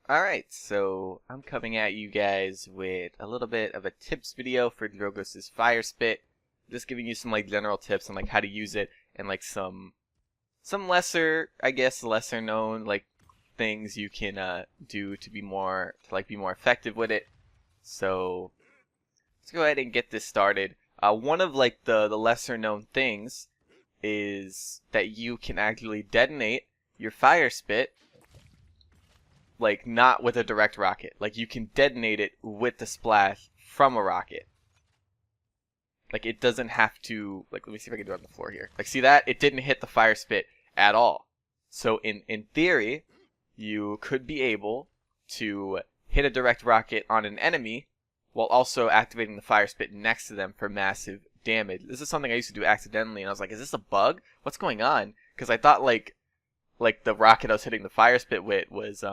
Alright, so I'm coming at you guys with a little bit of a tips video for Drogoz's Firespit. Just giving you some general tips on how to use it and some lesser, I guess, lesser known things you can do to be more effective with it. So let's go ahead and get this started. One of the lesser known things is that you can actually detonate your Firespit not with a direct rocket. You can detonate it with the splash from a rocket. It doesn't have to, let me see if I can do it on the floor here. See that? It didn't hit the Firespit at all. So in theory, you could be able to hit a direct rocket on an enemy while also activating the Firespit next to them for massive damage. This is something I used to do accidentally, and I was like, is this a bug? What's going on? Because I thought the rocket I was hitting the Firespit with was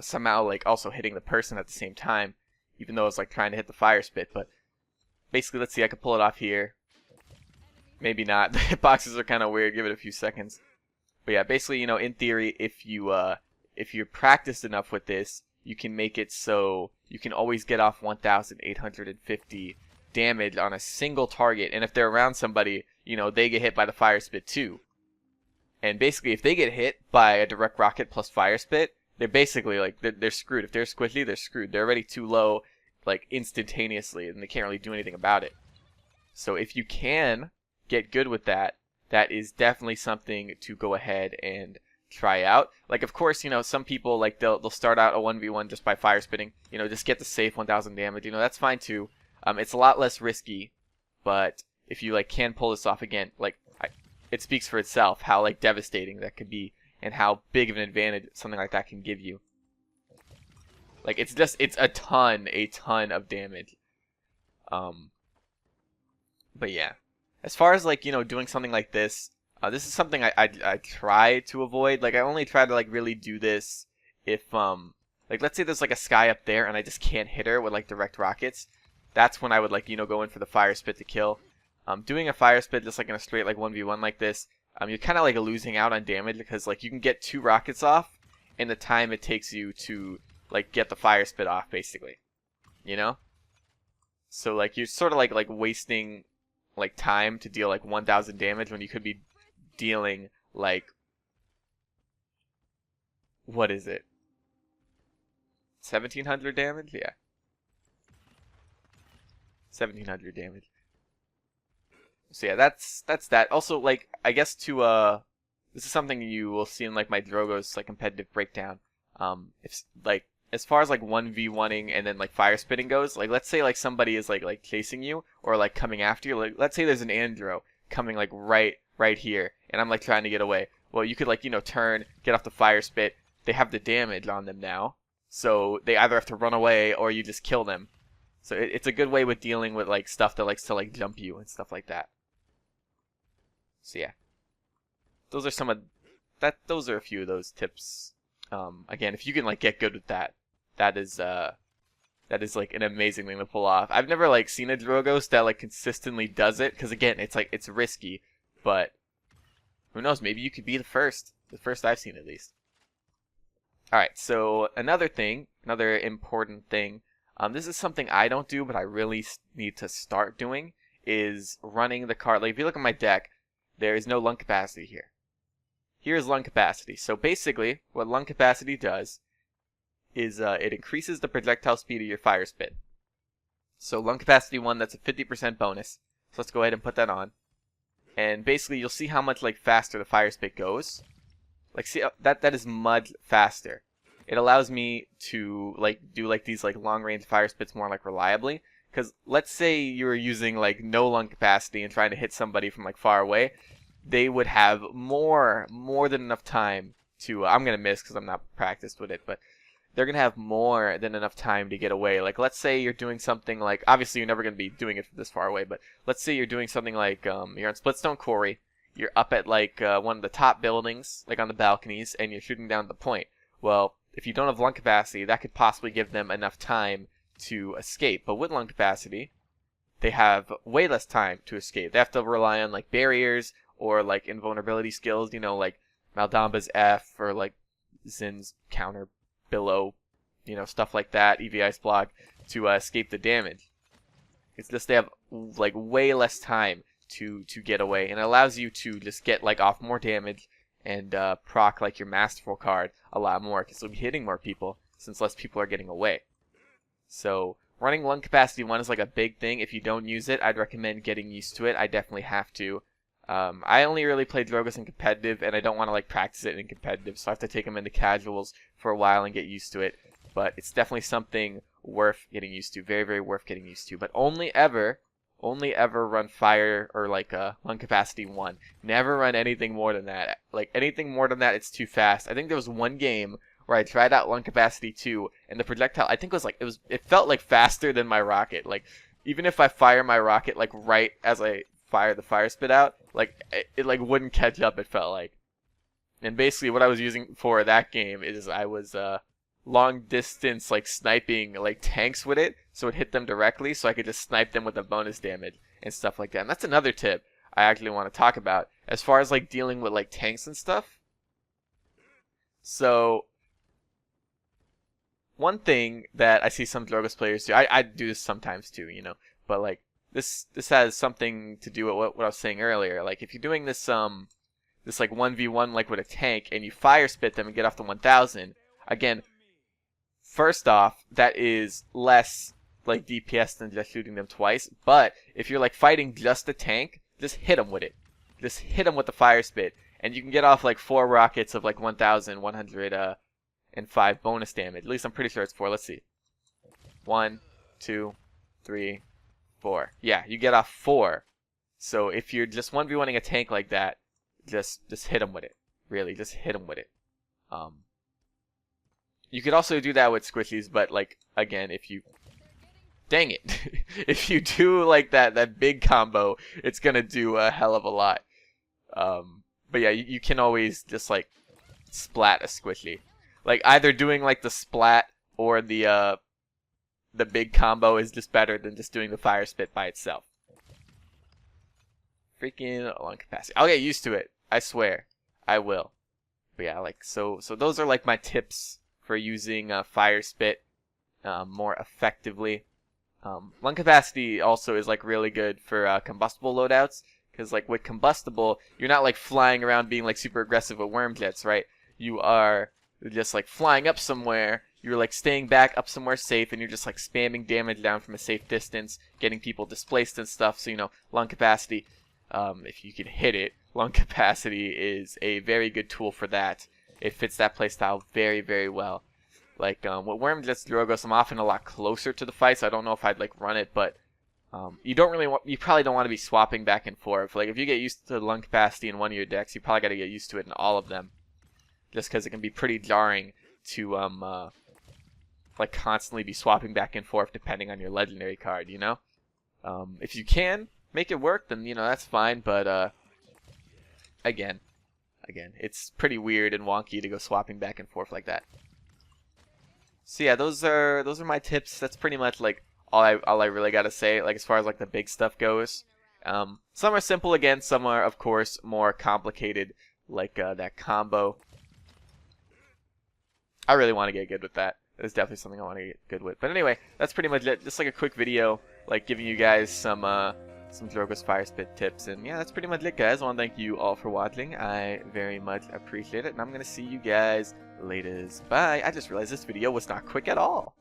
somehow also hitting the person at the same time, even though I was trying to hit the Firespit. But basically, let's see, I could pull it off here. Maybe not. The hitboxes are kind of weird. Give it a few seconds. But yeah, basically, in theory, if you're practiced enough with this, you can make it so you can always get off 1,850 damage on a single target. And if they're around somebody, they get hit by the Firespit too. And basically, if they get hit by a direct rocket plus Firespit, they're basically they're screwed. If they're squishy, they're screwed. They're already too low instantaneously, and they can't really do anything about it. So if you can get good with that, that is definitely something to go ahead and try out. Of course, some people they'll start out a 1v1 just by Firespitting. Just get the safe 1,000 damage. That's fine too. It's a lot less risky, but if you can pull this off again, it speaks for itself how devastating that could be and how big of an advantage something like that can give you. It's a ton of damage. But yeah, as far as doing something like this, this is something I try to avoid. I only try to really do this if let's say there's a sky up there and I just can't hit her with direct rockets. That's when I would go in for the Firespit to kill. Doing a Firespit just in a straight 1v1 like this, you're kind of losing out on damage because you can get 2 rockets off in the time it takes you to get the Firespit off, basically. So you're sort of wasting time to deal 1,000 damage when you could be dealing what is it? 1,700 damage? Yeah. 1,700 damage. So yeah, that's that. Also, I guess this is something you will see in my Drogoz competitive breakdown. If as far as 1v1ing and then Firespitting goes, let's say somebody is chasing you or coming after you. Let's say there's an Andro coming right here, and I'm trying to get away. Well, you could turn, get off the Firespit. They have the damage on them now, so they either have to run away or you just kill them. So it's a good way with dealing with stuff that likes to jump you and stuff like that. So yeah, those are some of that. Those are a few of those tips. Again, if you can get good with that, that is an amazing thing to pull off. I've never seen a Drogoz that consistently does it, because again, it's risky, but who knows? Maybe you could be the first I've seen at least. All right, so another important thing. This is something I don't do, but I really need to start doing, is running the card. If you look at my deck, there is no lung capacity here. Here is lung capacity. So basically, what lung capacity does is it increases the projectile speed of your Firespit. So lung capacity 1, that's a 50% bonus. So let's go ahead and put that on. And basically, you'll see how much faster the Firespit goes. See that is much faster. It allows me to do these long range Firespits more reliably. Because let's say you were using no lung capacity and trying to hit somebody from far away, they would have more than enough time to. I'm gonna miss because I'm not practiced with it, but they're gonna have more than enough time to get away. Let's say you're doing something obviously you're never gonna be doing it from this far away, but let's say you're doing something you're on Splitstone Quarry, you're up at one of the top buildings, on the balconies, and you're shooting down the point. Well, if you don't have lung capacity, that could possibly give them enough time to escape. But with lung capacity, they have way less time to escape. They have to rely on barriers or invulnerability skills, Maldamba's F or Zin's counter Billow, you know, stuff like that, EV Ice Block, to escape the damage. It's just they have like way less time to get away, and it allows you to just get like off more damage and proc like your Masterful card a lot more, because you'll be hitting more people since less people are getting away. So running lung capacity 1 is like a big thing. If you don't use it, I'd recommend getting used to it. I definitely have to. I only really play Drogoz in competitive, and I don't want to like practice it in competitive, so I have to take them into casuals for a while and get used to it. But it's definitely something worth getting used to, very, very worth getting used to. But only ever run fire or like lung capacity 1. Never run anything more than that. Like anything more than that, it's too fast. I think there was one game where I tried out lung capacity 2, and the projectile, I think it felt like faster than my rocket. Like even if I fire my rocket like right as I fire the Firespit out, like it like wouldn't catch up, it felt like. And basically what I was using for that game is I was long distance like sniping like tanks with it, so it hit them directly, so I could just snipe them with the bonus damage and stuff like that. And that's another tip I actually want to talk about as far as like dealing with like tanks and stuff. So one thing that I see some Drogoz players do, I do this sometimes too, you know, but like this has something to do with what I was saying earlier. Like if you're doing this this like 1v1 like with a tank and you Firespit them and get off the 1000, again, first off, that is less like DPS than just shooting them twice. But if you're like fighting just a tank, just hit them with it. Just hit them with the Firespit, and you can get off like 4 rockets of like 1,105 bonus damage. At least I'm pretty sure it's 4. Let's see. 1, 2, 3, 4. Yeah, you get off 4. So if you're just 1v1ing a tank like that, just hit them with it. Really, just hit them with it. You could also do that with squishies, but like again, if you dang it, if you do like that big combo, it's gonna do a hell of a lot. But yeah, you can always just like splat a squishy. Like either doing like the splat or the big combo is just better than just doing the Firespit by itself. Freaking lung capacity. I'll get used to it. I swear, I will. But yeah, like so those are like my tips for using Firespit more effectively. Lung capacity also is like really good for combustible loadouts, because like with combustible, you're not like flying around being like super aggressive with worm jets, right? You are just like flying up somewhere, you're like staying back up somewhere safe, and you're just like spamming damage down from a safe distance, getting people displaced and stuff. So you know, lung capacity, if you can hit it, lung capacity is a very good tool for that. It fits that playstyle very, very well. Like with Worm Jets Drogoz, I'm often a lot closer to the fight, so I don't know if I'd like run it, but you probably don't want to be swapping back and forth. Like if you get used to lung capacity in one of your decks, you probably got to get used to it in all of them, just because it can be pretty jarring to like constantly be swapping back and forth depending on your legendary card, you know. If you can make it work, then you know that's fine, but again, it's pretty weird and wonky to go swapping back and forth like that. So yeah, those are my tips. That's pretty much like all I really gotta say. Like as far as like the big stuff goes, some are simple again. Some are of course more complicated, like that combo. I really want to get good with that. It's definitely something I want to get good with. But anyway, that's pretty much it. Just like a quick video, like giving you guys some Drogoz Firespit tips. And yeah, that's pretty much it, guys. I want to thank you all for watching. I very much appreciate it. And I'm going to see you guys later. Bye. I just realized this video was not quick at all.